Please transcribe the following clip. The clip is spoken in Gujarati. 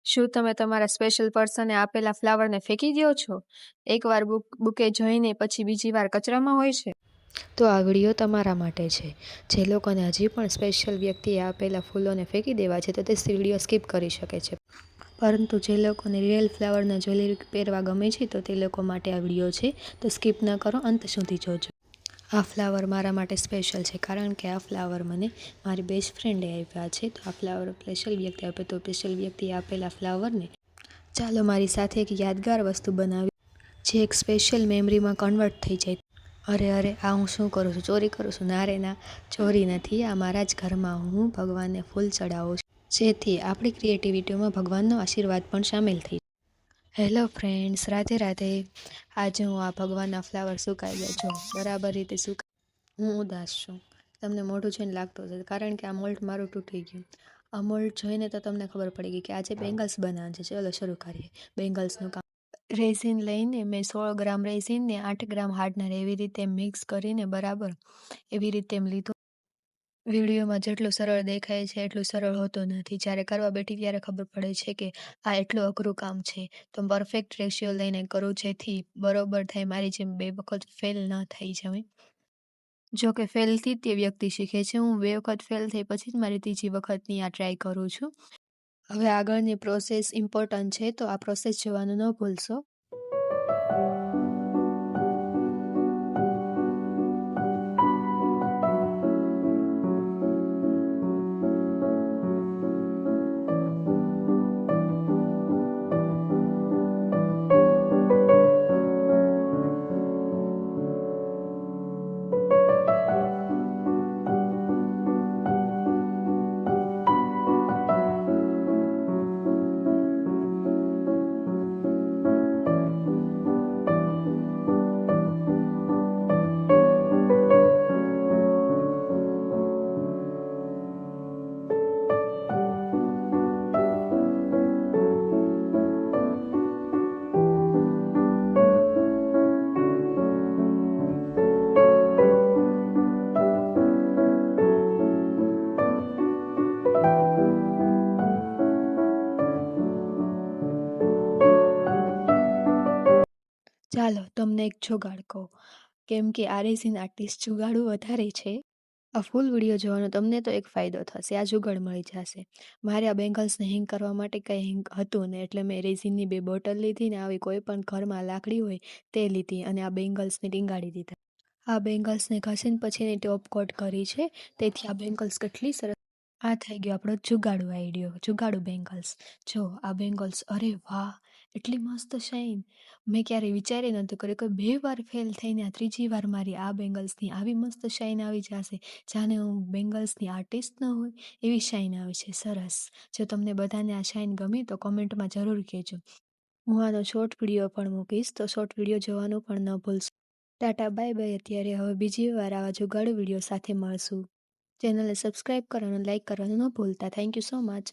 શું તમે તમારા સ્પેશિયલ પર્સનને આપેલા ફ્લાવરને ફેંકી દ્યો છો? એકવાર બુકે જોઈને પછી બીજી વાર કચરામાં હોય છે? તો આ વિડીયો તમારા માટે છે. જે લોકોને હજી પણ સ્પેશિયલ વ્યક્તિએ આપેલા ફૂલોને ફેંકી દેવા છે તો તે વિડીયો સ્કીપ કરી શકે છે. પરંતુ જે લોકોને રિયલ ફ્લાવરના જ્વેલરી પહેરવા ગમે છે તો તે લોકો માટે આ વિડીયો છે. તો સ્કીપ ન કરો, અંત સુધી જોજો. આ ફ્લાવર મારા માટે સ્પેશિયલ છે કારણ કે આ ફ્લાવર મને મારી બેસ્ટ ફ્રેન્ડે આપ્યા છે. તો આ ફ્લાવર સ્પેશિયલ વ્યક્તિ આપે તો સ્પેશિયલ વ્યક્તિએ આપેલા ફ્લાવરને ચાલો મારી સાથે એક યાદગાર વસ્તુ બનાવી જે એક સ્પેશિયલ મેમરીમાં કન્વર્ટ થઈ જાય. અરે આ હું શું કરું છું? ચોરી કરું છું? ના રે ના, ચોરી નથી. આ મારા જ ઘરમાં હું ભગવાનને ફૂલ ચડાવું છું જેથી આપણી ક્રિએટિવિટીમાં ભગવાનનો આશીર્વાદ પણ સામેલ થઈ. Hello friends, Radhe Radhe. આજે હું આ ભગવાનના ફ્લાવર સુકાઈ ગયા જો બરાબર રીતે સુકાઈ. હું ઉદાસ છું. તમને મોઢું જોઈને લાગતું હશે કારણ કે આ મોલ્ડ મારું તૂટી ગયું. આ મોલ્ડ જોઈને તો તમને ખબર પડી ગઈ કે આજે બેંગલ્સ બનાવવાના છે. ચલો શરૂ કરીએ બેંગલ્સનું કામ. રેઝિન લઈને મેં 16 ગ્રામ રેઝિનને 8 ગ્રામ હાર્ડનર એવી રીતે મિક્સ કરીને બરાબર એવી રીતે એમ લીધું. વિડીયોમાં જેટલું સરળ દેખાય છે એટલું સરળ હોતું નથી. જ્યારે કરવા બેઠી ત્યારે ખબર પડે છે કે આ એટલું અઘરું કામ છે. તો પરફેક્ટ રેશિયો લઈને કરું જેથી બરોબર થાય, મારી જેમ 2 વખત ફેલ ન થઈ જવાય. જો કે ફેલથી તે વ્યક્તિ શીખે છે. હું 2 વખત ફેલ થઈ પછી જ મારી ત્રીજી વખતની આ ટ્રાય કરું છું. હવે આગળની પ્રોસેસ ઇમ્પોર્ટન્ટ છે તો આ પ્રોસેસ જોવાનું ન ભૂલશો. ચાલો તમને એક જુગાડ કહું, કેમ કે આ રેઝિન આર્ટિસ્ટ જુગાડું વધારે છે. આ ફૂલ વિડીયો જોવાનો તમને તો એક ફાયદો થશે, આ જુગાડ મળી જશે. મારે આ બેંગલ્સને હેંગ કરવા માટે કંઈ હેંગ હતું ને એટલે મેં રેઝિનની 2 બોટલ લીધી ને આવી કોઈ પણ ઘરમાં લાકડી હોય તે લીધી અને આ બેંગલ્સને ટીંગાડી દીધા. આ બેંગલ્સને ઘસીને પછી એની ટોપ કોટ કરી છે તેથી આ બેંગલ્સ કેટલી સરસ. આ થઈ ગયો આપણો જુગાડુ આઈડિયો, જુગાડુ બેંગલ્સ. જો આ બેંગલ્સ, અરે વાહ, એટલી મસ્ત શાઇન. મેં ક્યારેય વિચારી નહોતું કર્યું કે 2 વાર ફેલ થઈને આ ત્રીજી વાર મારી આ બેંગલ્સની આવી મસ્ત શાઇન આવી જશે. જાણે હું બેંગલ્સની આર્ટિસ્ટ ન હોય એવી શાઇન આવે છે. સરસ. જો તમને બધાને આ શાઇન ગમી તો કોમેન્ટમાં જરૂર કહેજો. હું આનો શોર્ટ વિડીયો પણ મૂકીશ તો શોર્ટ વિડીયો જોવાનું પણ ન ભૂલશો. Tata bye bye. અત્યારે હવે બીજી વાર આવા જુગાડુ વિડીયો સાથે મળશું. ચેનલને સબસ્ક્રાઇબ કરવાનું, લાઇક કરવાનું ન ભૂલતા. Thank you so much.